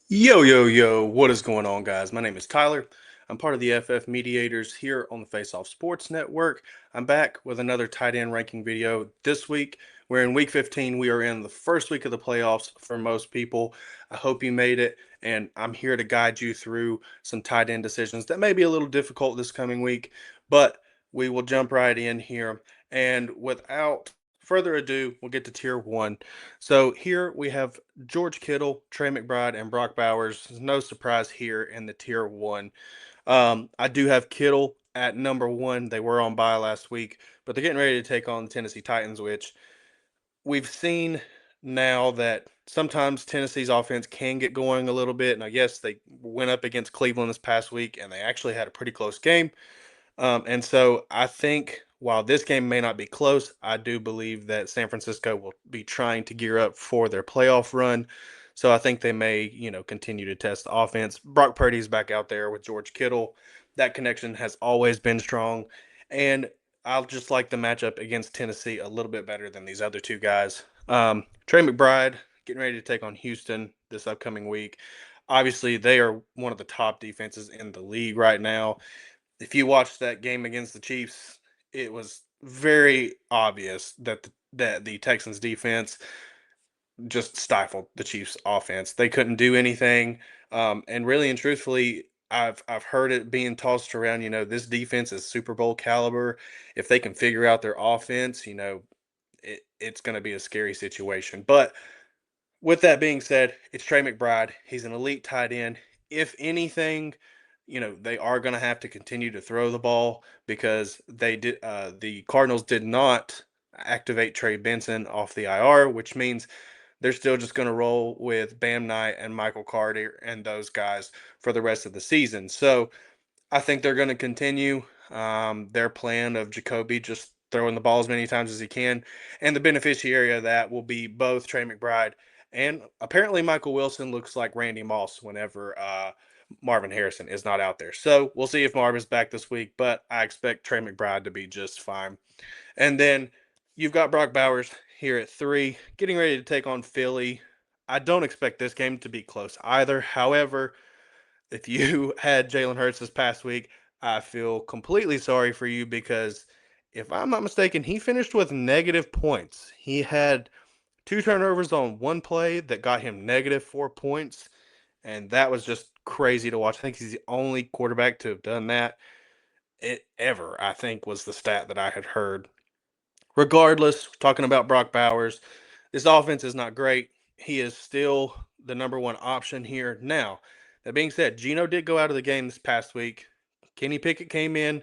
Yo, yo, yo, what is going on, guys? My name is Tyler. I'm part of the FF Mediators here on the Face Off Sports Network. I'm back with another tight end ranking video this week. We're in week 15. We are in the first week of the playoffs for most people. I hope you made it, and I'm here to guide you through some tight end decisions that may be a little difficult this coming week, but we will jump right in here. And without further ado, we'll get to tier one. So here we have George Kittle, Trey McBride, and Brock Bowers. No surprise here in the tier one. I do have Kittle at number one. They were on bye last week, but they're getting ready to take on the Tennessee Titans, which we've seen now that sometimes Tennessee's offense can get going a little bit. Now, yes, they went up against Cleveland this past week, and they actually had a pretty close game. And so I think while this game may not be close, I do believe that San Francisco will be trying to gear up for their playoff run. So I think they may, continue to test the offense. Brock Purdy's back out there with George Kittle. That connection has always been strong. And I'll just like the matchup against Tennessee a little bit better than these other two guys. Trey McBride getting ready to take on Houston this upcoming week. Obviously, they are one of the top defenses in the league right now. If you watched that game against the Chiefs, it was very obvious that the Texans defense just stifled the Chiefs offense. They couldn't do anything. And really and truthfully, I've heard it being tossed around, this defense is Super Bowl caliber. If they can figure out their offense, it's going to be a scary situation. But with that being said, it's Trey McBride. He's an elite tight end. If anything, they are going to have to continue to throw the ball because the Cardinals did not activate Trey Benson off the IR, which means they're still just going to roll with Bam Knight and Michael Carter and those guys for the rest of the season. So I think they're going to continue their plan of Jacoby just throwing the ball as many times as he can. And the beneficiary of that will be both Trey McBride and apparently Michael Wilson looks like Randy Moss whenever Marvin Harrison is not out there. So we'll see if Marvin's back this week, but I expect Trey McBride to be just fine. And then you've got Brock Bowers here at three, getting ready to take on Philly. I don't expect this game to be close either. However, if you had Jalen Hurts this past week, I feel completely sorry for you because if I'm not mistaken, he finished with negative points. He had two turnovers on one play that got him negative 4 points, and that was just crazy to watch. I think he's the only quarterback to have done that ever, I think was the stat that I had heard. Regardless, talking about Brock Bowers, this offense is not great. He is still the number one option here. Now, that being said, Geno did go out of the game this past week. Kenny Pickett came in,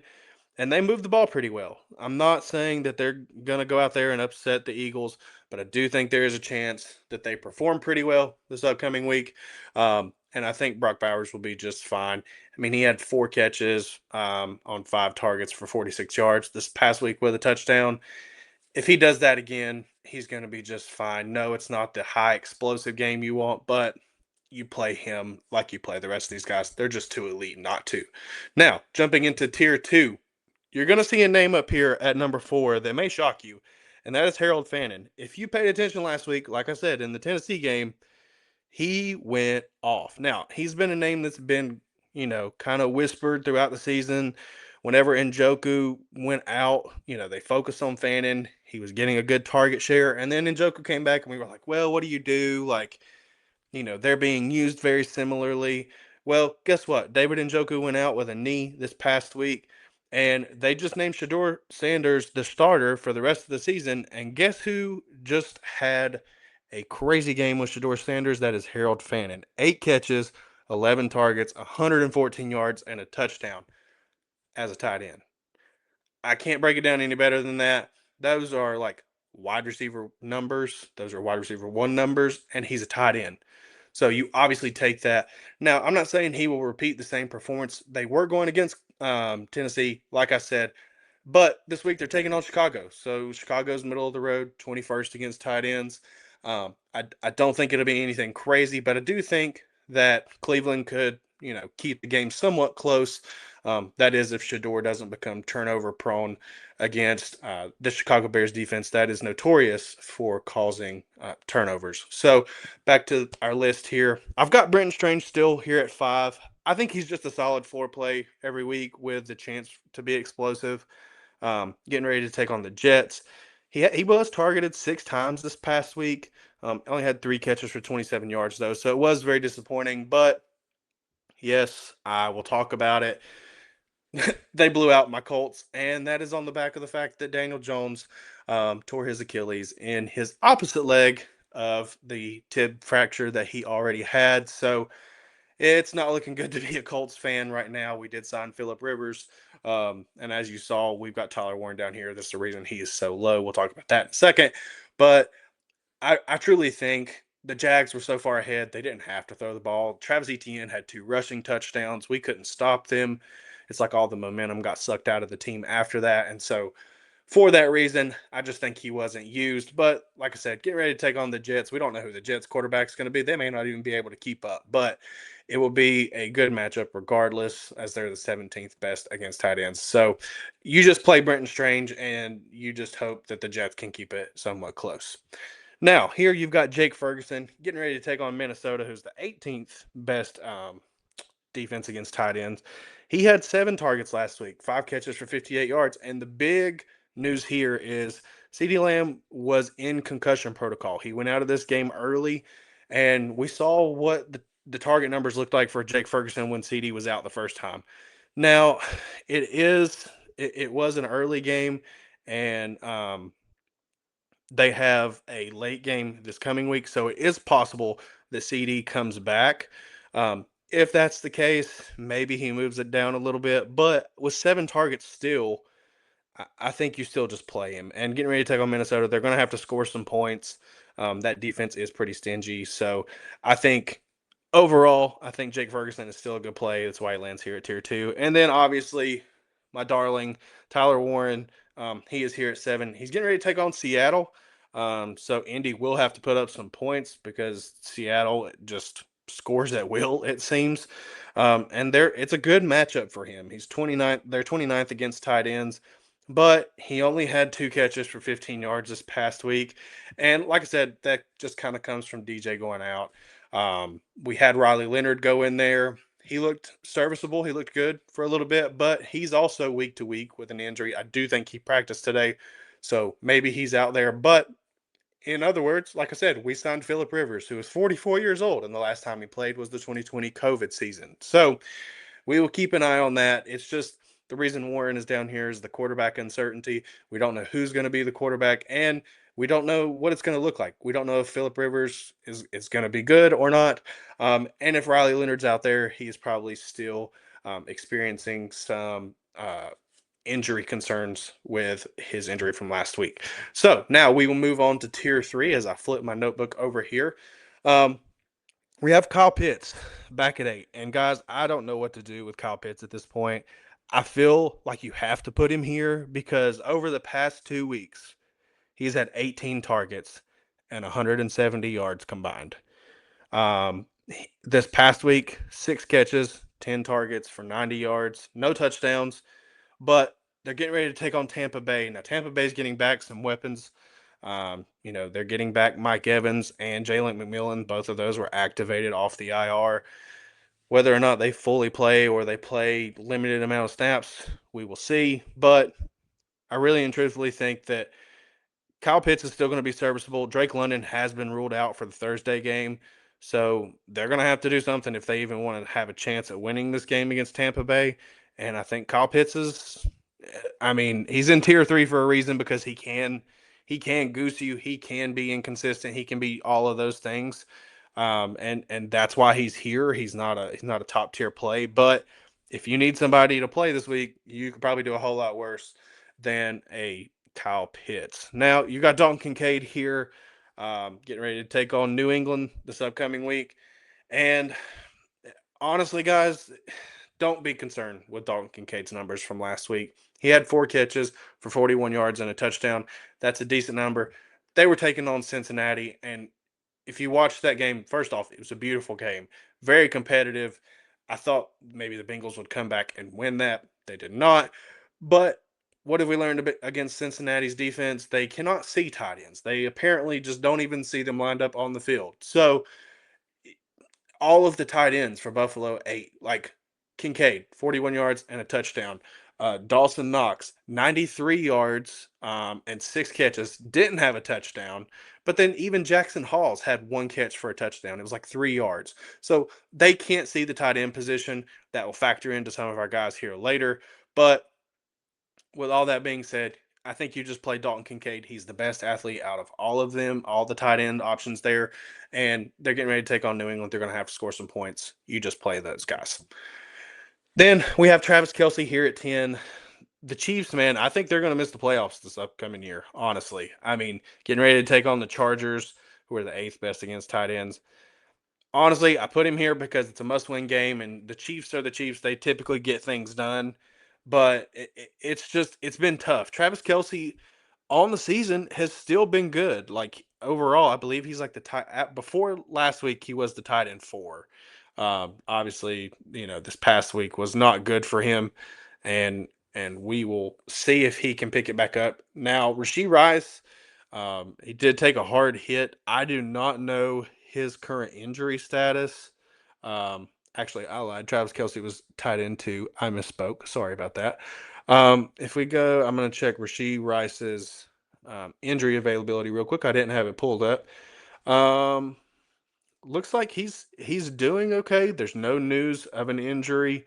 and they moved the ball pretty well. I'm not saying that they're going to go out there and upset the Eagles, but I do think there is a chance that they perform pretty well this upcoming week. And I think Brock Bowers will be just fine. I mean, he had 4 catches on 5 targets for 46 yards this past week with a touchdown. If he does that again, he's going to be just fine. No, it's not the high explosive game you want, but you play him like you play the rest of these guys. They're just too elite not to. Now, jumping into tier two, you're going to see a name up here at number four that may shock you, and that is Harold Fannin. If you paid attention last week, like I said, in the Tennessee game, he went off. Now, he's been a name that's been, kind of whispered throughout the season. Whenever Njoku went out, they focused on Fannin. He was getting a good target share. And then Njoku came back and we were like, well, what do you do? Like, they're being used very similarly. Well, guess what? David Njoku went out with a knee this past week, and they just named Shador Sanders the starter for the rest of the season. And guess who just had a crazy game with Shador Sanders? That is Harold Fannin. 8 catches, 11 targets, 114 yards, and a touchdown as a tight end. I can't break it down any better than that. Those are like wide receiver numbers. Those are wide receiver one numbers, and he's a tight end. So you obviously take that. Now, I'm not saying he will repeat the same performance they were going against Tennessee, like I said, but this week they're taking on Chicago. So Chicago's middle of the road, 21st against tight ends. I don't think it'll be anything crazy, but I do think that Cleveland could, keep the game somewhat close. That is, if Shador doesn't become turnover prone against the Chicago Bears defense that is notorious for causing turnovers. So back to our list here. I've got Brenton Strange still here at 5. I think he's just a solid floor play every week with the chance to be explosive. Getting ready to take on the Jets. He was targeted 6 times this past week. Only had 3 catches for 27 yards, though, so it was very disappointing. But yes, I will talk about it. They blew out my Colts, and that is on the back of the fact that Daniel Jones tore his Achilles in his opposite leg of the tib fracture that he already had. So it's not looking good to be a Colts fan right now. We did sign Phillip Rivers. And as you saw, we've got Tyler Warren down here. That's the reason he is so low. We'll talk about that in a second. But I truly think the Jags were so far ahead, they didn't have to throw the ball. Travis Etienne had 2 rushing touchdowns. We couldn't stop them. It's like all the momentum got sucked out of the team after that. And so for that reason, I just think he wasn't used. But like I said, get ready to take on the Jets. We don't know who the Jets quarterback is going to be. They may not even be able to keep up, but it will be a good matchup regardless, as they're the 17th best against tight ends. So you just play Brenton Strange, and you just hope that the Jets can keep it somewhat close. Now, here you've got Jake Ferguson getting ready to take on Minnesota, who's the 18th best defense against tight ends. He had 7 targets last week, 5 catches for 58 yards. And the big news here is CeeDee Lamb was in concussion protocol. He went out of this game early, and we saw what the target numbers looked like for Jake Ferguson when CeeDee was out the first time. Now, it was an early game, and they have a late game this coming week, so it is possible that CD comes back. If that's the case, maybe he moves it down a little bit. But with 7 targets still, I think you still just play him. And getting ready to take on Minnesota, they're going to have to score some points. That defense is pretty stingy. So I think overall, I think Jake Ferguson is still a good play. That's why he lands here at tier 2. And then obviously, my darling, Tyler Warren, he is here at 7. He's getting ready to take on Seattle. So Indy will have to put up some points because Seattle just scores at will, it seems. And it's a good matchup for him. He's 29th. They're 29th against tight ends, but he only had 2 catches for 15 yards this past week. And like I said, that just kind of comes from DJ going out. We had Riley Leonard go in there. He looked serviceable. He looked good for a little bit, but he's also week to week with an injury. I do think he practiced today, so maybe he's out there. But in other words, like I said, we signed Phillip Rivers, who is 44 years old, and the last time he played was the 2020 COVID season. So we will keep an eye on that. It's just the reason Warren is down here is the quarterback uncertainty. We don't know who's going to be the quarterback, and we don't know what it's going to look like. We don't know if Phillip Rivers is going to be good or not. And if Riley Leonard's out there, he's probably still experiencing some injury concerns with his injury from last week. So now we will move on to tier 3 as I flip my notebook over here. We have Kyle Pitts back at 8. And guys, I don't know what to do with Kyle Pitts at this point. I feel like you have to put him here because over the past 2 weeks, he's had 18 targets and 170 yards combined. This past week, 6 catches, 10 targets for 90 yards, no touchdowns, but they're getting ready to take on Tampa Bay. Now, Tampa Bay's getting back some weapons. They're getting back Mike Evans and Jalen McMillan. Both of those were activated off the IR. Whether or not they fully play or they play limited amount of snaps, we will see. But I really and truthfully think that Kyle Pitts is still going to be serviceable. Drake London has been ruled out for the Thursday game. So they're going to have to do something if they even want to have a chance at winning this game against Tampa Bay. And I think Kyle Pitts he's in tier 3 for a reason because he can goose you. He can be inconsistent. He can be all of those things. And that's why he's here. He's not a top tier play, but if you need somebody to play this week, you could probably do a whole lot worse than a Kyle Pitts. Now you got Dalton Kincaid here, getting ready to take on New England this upcoming week. And honestly, guys, don't be concerned with Dalton Kincaid's numbers from last week. He had 4 catches for 41 yards and a touchdown. That's a decent number. They were taking on Cincinnati, and if you watch that game, first off, it was a beautiful game, very competitive. I thought maybe the Bengals would come back and win that. They did not. But what have we learned against Cincinnati's defense? They cannot see tight ends. They apparently just don't even see them lined up on the field. So all of the tight ends for Buffalo ate. Like Kincaid, 41 yards and a touchdown. Dawson Knox, 93 yards and 6 catches, didn't have a touchdown. But then even Jackson Halls had 1 catch for a touchdown. It was like 3 yards. So they can't see the tight end position. That will factor into some of our guys here later. But with all that being said, I think you just play Dalton Kincaid. He's the best athlete out of all of them, all the tight end options there. And they're getting ready to take on New England. They're going to have to score some points. You just play those guys. Then we have Travis Kelsey here at 10. The Chiefs, man, I think they're going to miss the playoffs this upcoming year, honestly. I mean, getting ready to take on the Chargers, who are the eighth best against tight ends. Honestly, I put him here because it's a must-win game, and the Chiefs are the Chiefs. They typically get things done, but it's been tough. Travis Kelsey on the season has still been good. Like overall, I believe he's like the tight. Before last week, he was the tight end four. Obviously, this past week was not good for him, and we will see if he can pick it back up. Now, Rashee Rice, he did take a hard hit. I do not know his current injury status. Actually, I lied. Travis Kelsey was tight end two. I misspoke. Sorry about that. If we go, I'm going to check Rashee Rice's injury availability real quick. I didn't have it pulled up. Um, Looks like he's doing okay. There's no news of an injury.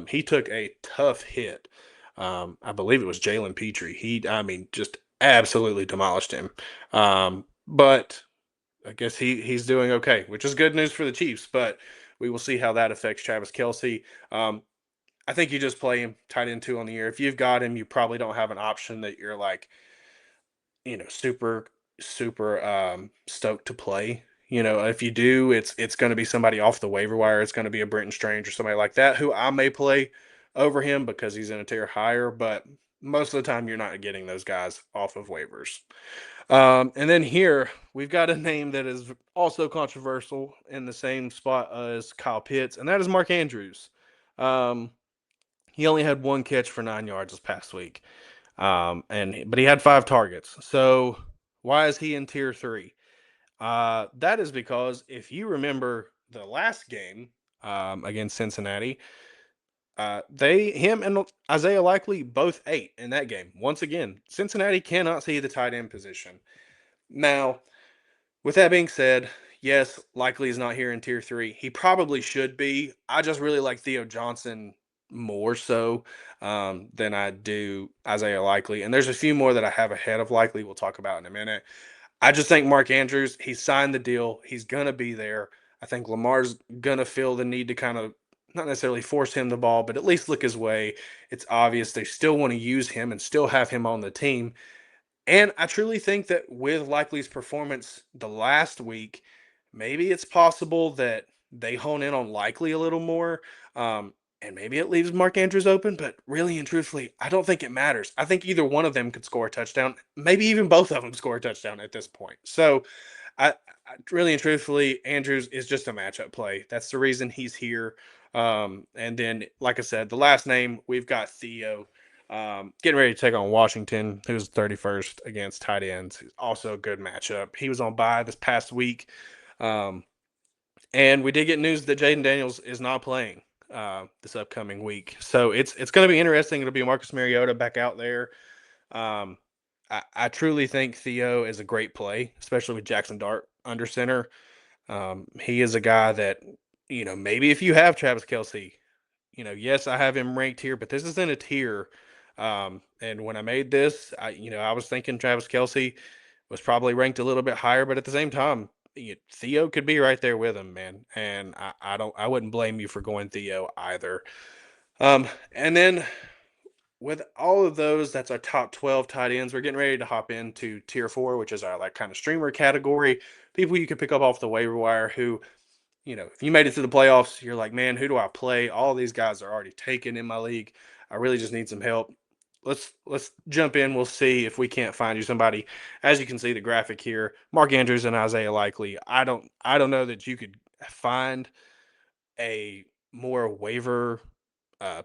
He took a tough hit. I believe it was Jalen Petrie. I mean, just absolutely demolished him. But I guess he's doing okay, which is good news for the Chiefs. But we will see how that affects Travis Kelsey. I think you just play him tight end two on the year. If you've got him, you probably don't have an option that you're like, super stoked to play. If you do, it's going to be somebody off the waiver wire. It's going to be a Brenton Strange or somebody like that who I may play over him because he's in a tier higher. But most of the time, you're not getting those guys off of waivers. And then here we've got a name that is also controversial in the same spot as Kyle Pitts, and that is Mark Andrews. Um, he only had 1 catch for 9 yards this past week. But he had 5 targets. So why is he in tier three? That is because if you remember the last game against Cincinnati, him and Isaiah Likely both ate in that game. Once again, Cincinnati cannot see the tight end position. Now, with that being said, yes, Likely is not here in tier three. He probably should be. I just really like Theo Johnson more so than I do Isaiah Likely. And there's a few more that I have ahead of Likely we'll talk about in a minute. I just think Mark Andrews, he signed the deal. He's going to be there. I think Lamar's going to feel the need to kind of not necessarily force him the ball, but at least look his way. It's obvious they still want to use him and still have him on the team. And I truly think that with Likely's performance the last week, maybe it's possible that they hone in on Likely a little more. And maybe it leaves Mark Andrews open, but really and truthfully, I don't think it matters. I think either one of them could score a touchdown, maybe even both of them score a touchdown at this point. So I really and truthfully, Andrews is just a matchup play. That's the reason he's here. And then, like I said, the last name, we've got Theo. Getting ready to take on Washington, who's 31st against tight ends. Also a good matchup. He was on bye this past week. Um, and we did get news that Jaden Daniels is not playing this upcoming week. So it's going to be interesting. It'll be Marcus Mariota back out there. Um, I truly think Theo is a great play, especially with Jackson Dart under center. He is a guy that, maybe if you have Travis Kelsey, yes, I have him ranked here, but this is in a tier. And when I made this, I was thinking Travis Kelsey was probably ranked a little bit higher, but at the same time, Theo could be right there with him, man. And I wouldn't blame you for going Theo either. And then with all of those, that's our top 12 tight ends. We're getting ready to hop into tier four, which is our like kind of streamer category. People you can pick up off the waiver wire who, if you made it to the playoffs, you're like, man, who do I play? All these guys are already taken in my league. I really just need some help. Let's jump in. We'll see if we can't find you somebody. As you can see the graphic here, Mark Andrews and Isaiah Likely. I don't know that you could find a more waiver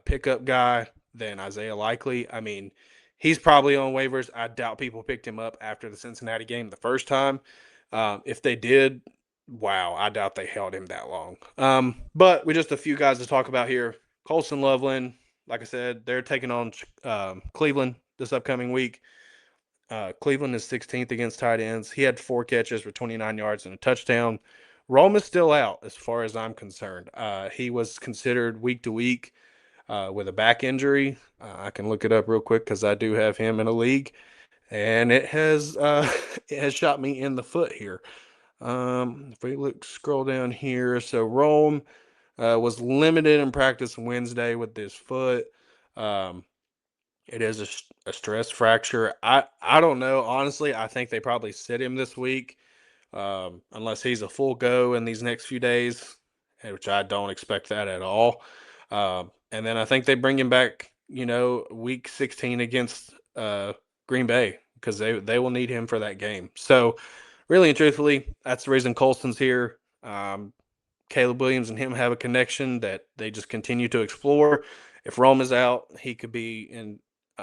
pickup guy than Isaiah Likely. I mean, he's probably on waivers. I doubt people picked him up after the Cincinnati game the first time. If they did, wow, I doubt they held him that long. But with just a few guys to talk about here, Colson Loveland, like I said, they're taking on Cleveland this upcoming week. Cleveland is 16th against tight ends. He had 4 catches for 29 yards and a touchdown. Rome is still out, as far as I'm concerned. He was considered week to week with a back injury. I can look it up real quick because I do have him in a league, and it has it has shot me in the foot here. If we scroll down here, so Rome was limited in practice Wednesday with this foot. Um, it is a stress fracture. I don't know. Honestly, I think they probably sit him this week, unless he's a full go in these next few days, which I don't expect that at all. And then I think they bring him back, week 16 against Green Bay because they will need him for that game. So, really and truthfully, that's the reason Colston's here. Caleb Williams and him have a connection that they just continue to explore. If Rome is out, he could be in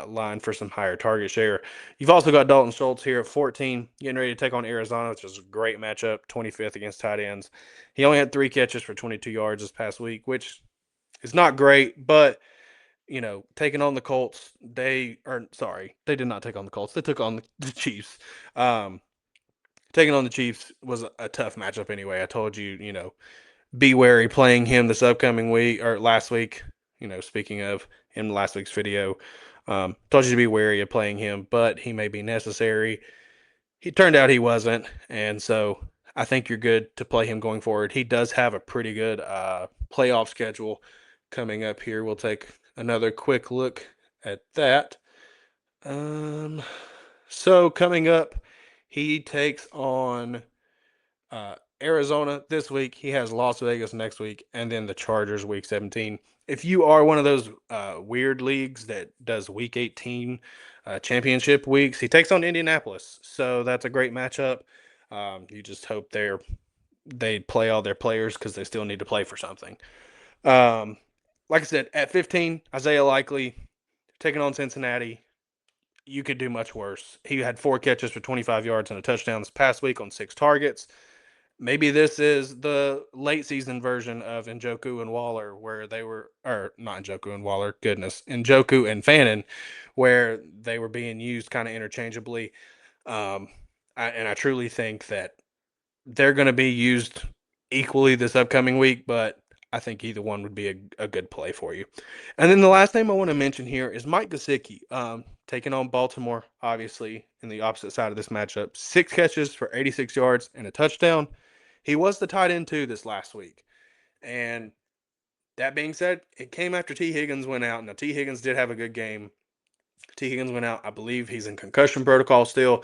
line for some higher target share. You've also got Dalton Schultz here at 14, getting ready to take on Arizona, which is a great matchup, 25th against tight ends. He only had 3 catches for 22 yards this past week, which is not great, but taking on the Colts, they did not take on the Colts. They took on the Chiefs. Taking on the Chiefs was a tough matchup anyway. I told you, be wary playing him this upcoming week or last week. Speaking of in last week's video, told you to be wary of playing him, but he may be necessary. He turned out he wasn't, and so I think you're good to play him going forward. He does have a pretty good playoff schedule coming up here. We'll take another quick look at that. So coming up, he takes on Arizona this week. He has Las Vegas next week, and then the Chargers week 17. If you are one of those weird leagues that does week 18 championship weeks, he takes on Indianapolis. So that's a great matchup. You just hope they play all their players because they still need to play for something. Um, like I said, at 15, Isaiah Likely taking on Cincinnati. You could do much worse. He had 4 catches for 25 yards and a touchdown this past week on 6 targets. Maybe this is the late season version of Njoku and Waller, where they were, or not Njoku and Waller, goodness, Njoku and Fannin, where they were being used kind of interchangeably. Um, and I truly think that they're going to be used equally this upcoming week, but I think either one would be a good play for you. And then the last name I want to mention here is Mike Gesicki, taking on Baltimore, obviously, in the opposite side of this matchup. 6 catches for 86 yards and a touchdown. He was the tight end too this last week. And that being said, it came after T. Higgins went out. Now, T. Higgins did have a good game. T. Higgins went out. I believe he's in concussion protocol still.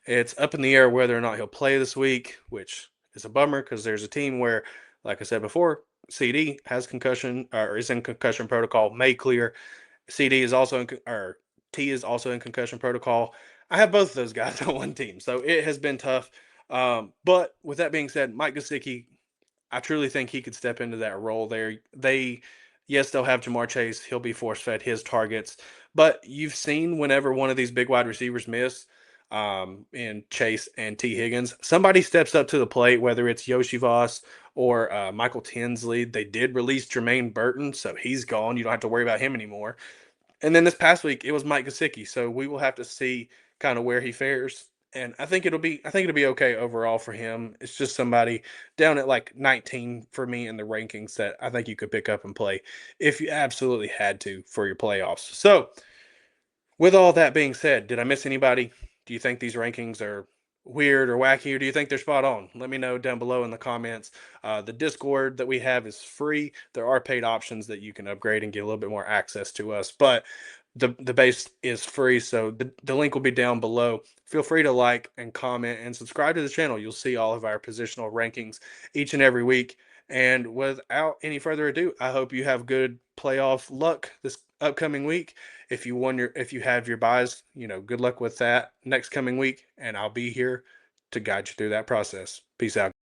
It's up in the air whether or not he'll play this week, which is a bummer because there's a team where, like I said before, CD has concussion or is in concussion protocol, may clear. CD is also or T is also in concussion protocol. I have both of those guys on one team, so it has been tough. But with that being said, Mike Gesicki, I truly think he could step into that role there. Yes, they'll have Jamar Chase. He'll be force fed his targets. But you've seen whenever one of these big wide receivers miss, in Chase and T. Higgins, somebody steps up to the plate, whether it's Yoshi Voss or Michael Tinsley. They did release Jermaine Burton, so he's gone. You don't have to worry about him anymore. And then this past week, it was Mike Gesicki. So we will have to see kind of where he fares. And I think it'll be okay overall for him. It's just somebody down at like 19 for me in the rankings that I think you could pick up and play if you absolutely had to for your playoffs. So with all that being said, did I miss anybody? Do you think these rankings are weird or wacky, or do you think they're spot on? Let me know down below in the comments. The Discord that we have is free. There are paid options that you can upgrade and get a little bit more access to us, but the base is free, so the link will be down below. Feel free to like and comment and subscribe to the channel. You'll see all of our positional rankings each and every week. And without any further ado, I hope you have good playoff luck this upcoming week. If you have your buys, good luck with that next coming week, and I'll be here to guide you through that process. Peace out.